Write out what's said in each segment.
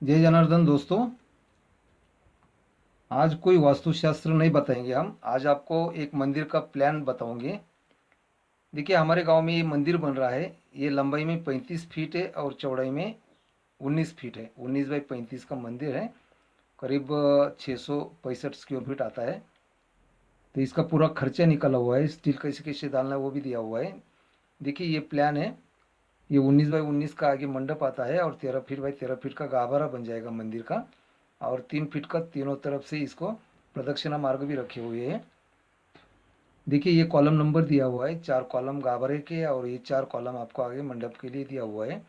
जय जनार्दन दोस्तों। आज कोई वास्तुशास्त्र नहीं बताएंगे हम। आज आपको एक मंदिर का प्लान बताओगे। देखिए, हमारे गांव में ये मंदिर बन रहा है। ये लंबाई में 35 फीट है और चौड़ाई में 19 फीट है। 19 बाई 35 का मंदिर है। करीब 665 स्क्वायर फीट आता है। तो इसका पूरा खर्चा निकला हुआ है। स्टील कैसे कैसे डालना है वो भी दिया हुआ है। देखिए, ये प्लान है। ये 19 बाई 19 का आगे मंडप आता है और 13 फीट बाई 13 फीट का गाभारा बन जाएगा मंदिर का। और 3 फीट का तीनों तरफ से इसको प्रदक्षिणा मार्ग भी रखे हुए हैं। देखिए, ये कॉलम नंबर दिया हुआ है, 4 कॉलम गाभारे के और ये 4 कॉलम आपको आगे मंडप के लिए दिया हुआ है।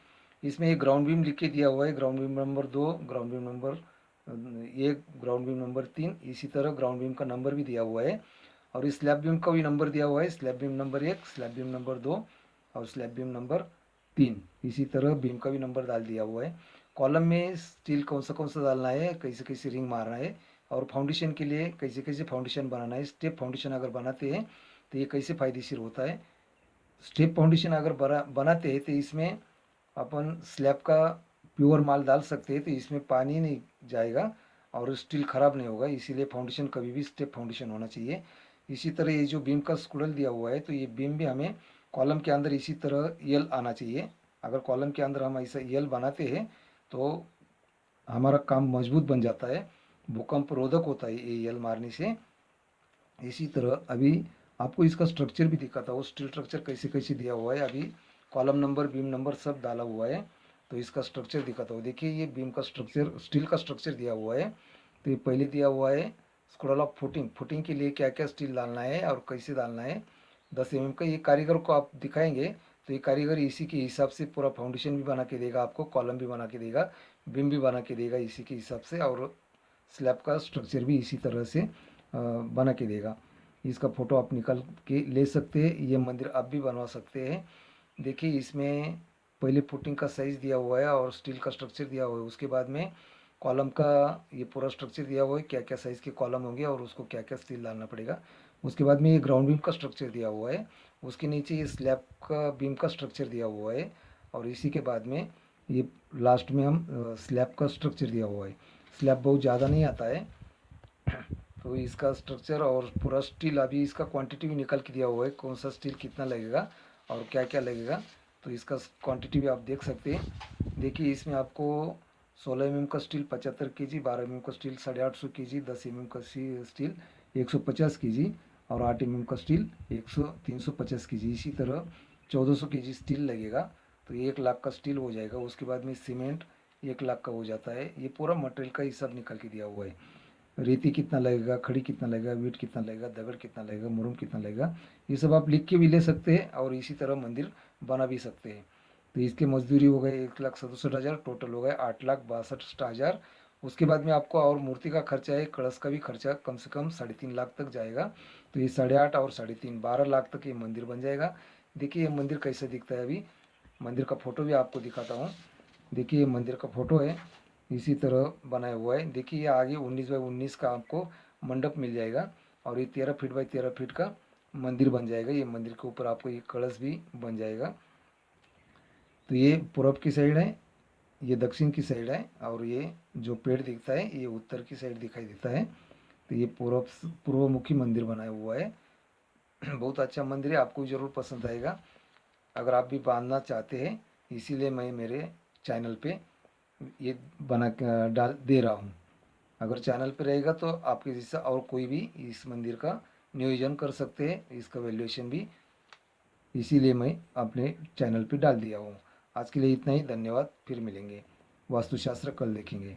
इसमें एक ग्राउंड बीम लिख के दिया हुआ है, ground beam number 2, ground beam number 1, ground beam number 3। इसी तरह ग्राउंड बीम का नंबर भी दिया हुआ है। और इस स्लैब बीम का भी नंबर दिया हुआ है, slab beam number 1, slab beam number 2 और स्लैब बीम नंबर 3। इसी तरह बीम का भी नंबर डाल दिया हुआ है। कॉलम में स्टील कौन सा डालना है, कैसे कैसे रिंग मारना है, और फाउंडेशन के लिए कैसे कैसे फाउंडेशन बनाना है। स्टेप फाउंडेशन अगर बनाते हैं तो ये कैसे फायदेशीर होता है। स्टेप फाउंडेशन अगर बनाते हैं तो इसमें अपन स्लैब का प्योर माल डाल सकते हैं, तो इसमें पानी नहीं जाएगा और स्टील खराब नहीं होगा। इसीलिए फाउंडेशन कभी भी स्टेप फाउंडेशन होना चाहिए। इसी तरह ये जो बीम का स्क्रूडल दिया हुआ है, तो ये बीम भी हमें कॉलम के अंदर इसी तरह यल आना चाहिए। अगर कॉलम के अंदर हम ऐसा यल बनाते हैं तो हमारा काम मजबूत बन जाता है, भूकंप रोधक होता है ये यल मारने से। इसी तरह अभी आपको इसका स्ट्रक्चर भी दिखाता हूँ, स्टील स्ट्रक्चर कैसे कैसे दिया हुआ है। अभी कॉलम नंबर बीम नंबर सब डाला हुआ है, तो इसका स्ट्रक्चर दिखाता हूँ। देखिए, ये बीम का स्ट्रक्चर स्टील का स्ट्रक्चर दिया हुआ है। तो ये पहले दिया हुआ है स्क्रोल ऑफ फुटिंग, फुटिंग के लिए क्या क्या स्टील डालना है और कैसे डालना है। 10 mm का ये कारीगर को आप दिखाएंगे तो ये कारीगर इसी के हिसाब से पूरा फाउंडेशन भी बना के देगा, आपको कॉलम भी बना के देगा, बीम भी बना के देगा इसी के हिसाब से, और स्लैब का स्ट्रक्चर भी इसी तरह से बना के देगा। इसका फ़ोटो आप निकाल के ले सकते हैं, ये मंदिर आप भी बनवा सकते हैं। देखिए, इसमें पहले फुटिंग का साइज़ दिया हुआ है और स्टील का स्ट्रक्चर दिया हुआ है। उसके बाद में कॉलम का ये पूरा स्ट्रक्चर दिया हुआ है, क्या क्या साइज़ के कॉलम होंगे और उसको क्या क्या स्टील डालना पड़ेगा। उसके बाद में ये ग्राउंड बीम का स्ट्रक्चर दिया हुआ है। उसके नीचे ये स्लैब का बीम का स्ट्रक्चर दिया हुआ है। और इसी के बाद में ये लास्ट में हम स्लैब का स्ट्रक्चर दिया हुआ है। स्लैब बहुत ज़्यादा नहीं आता है, तो इसका स्ट्रक्चर और पूरा स्टील अभी इसका क्वांटिटी भी निकल के दिया हुआ है, कौन सा स्टील कितना लगेगा और क्या क्या लगेगा। तो इसका क्वांटिटी भी आप देख सकते हैं। देखिए, इसमें आपको 16 mm का स्टील 75 kg, 12 mm का स्टील 850 kg, 10 mm का स्टील 150 kg और 8 mm का स्टील 350 kg। इसी तरह 1400 kg स्टील लगेगा। तो 1 लाख का स्टील हो जाएगा। उसके बाद में सीमेंट 1 लाख का हो जाता है। ये पूरा मटेरियल का हिसाब निकल के दिया हुआ है। रेती कितना लगेगा, खड़ी कितना लगेगा, वीट कितना लगेगा, दगड़ कितना लगेगा, मुरुम कितना लगेगा, ये सब आप लिख के भी ले सकते हैं और इसी तरह मंदिर बना भी सकते हैं। तो इसके मजदूरी हो गए 1,67,000, टोटल हो गए 8,62,000। उसके बाद में आपको और मूर्ति का खर्चा है, कलश का भी खर्चा कम से कम 3.5 लाख तक जाएगा। तो ये 8.5 और 3.5 12 लाख तक ये मंदिर बन जाएगा। देखिए, ये मंदिर कैसे दिखता है। अभी मंदिर का फ़ोटो भी आपको दिखाता हूँ। देखिए, ये मंदिर का फ़ोटो है, इसी तरह बनाया हुआ है। देखिए, ये आगे 19 बाई 19 का आपको मंडप मिल जाएगा और ये 13 फीट बाई 13 फीट का मंदिर बन जाएगा। ये मंदिर के ऊपर आपको ये कलश भी बन जाएगा। तो ये पूरब की साइड है, ये दक्षिण की साइड है, और ये जो पेड़ दिखता है ये उत्तर की साइड दिखाई देता है। तो ये पूर्वमुखी मंदिर बनाया हुआ है। बहुत अच्छा मंदिर है, आपको ज़रूर पसंद आएगा अगर आप भी बांधना चाहते हैं। इसीलिए मैं मेरे चैनल पे ये बना डाल दे रहा हूँ। अगर चैनल पे रहेगा तो आपके जैसा और कोई भी इस मंदिर का नियोजन कर सकते हैं, इसका वैल्यूएशन भी। इसीलिए मैं अपने चैनल पे डाल दिया हूँ। आज के लिए इतना ही, धन्यवाद। फिर मिलेंगे। वास्तुशास्त्र कल देखेंगे।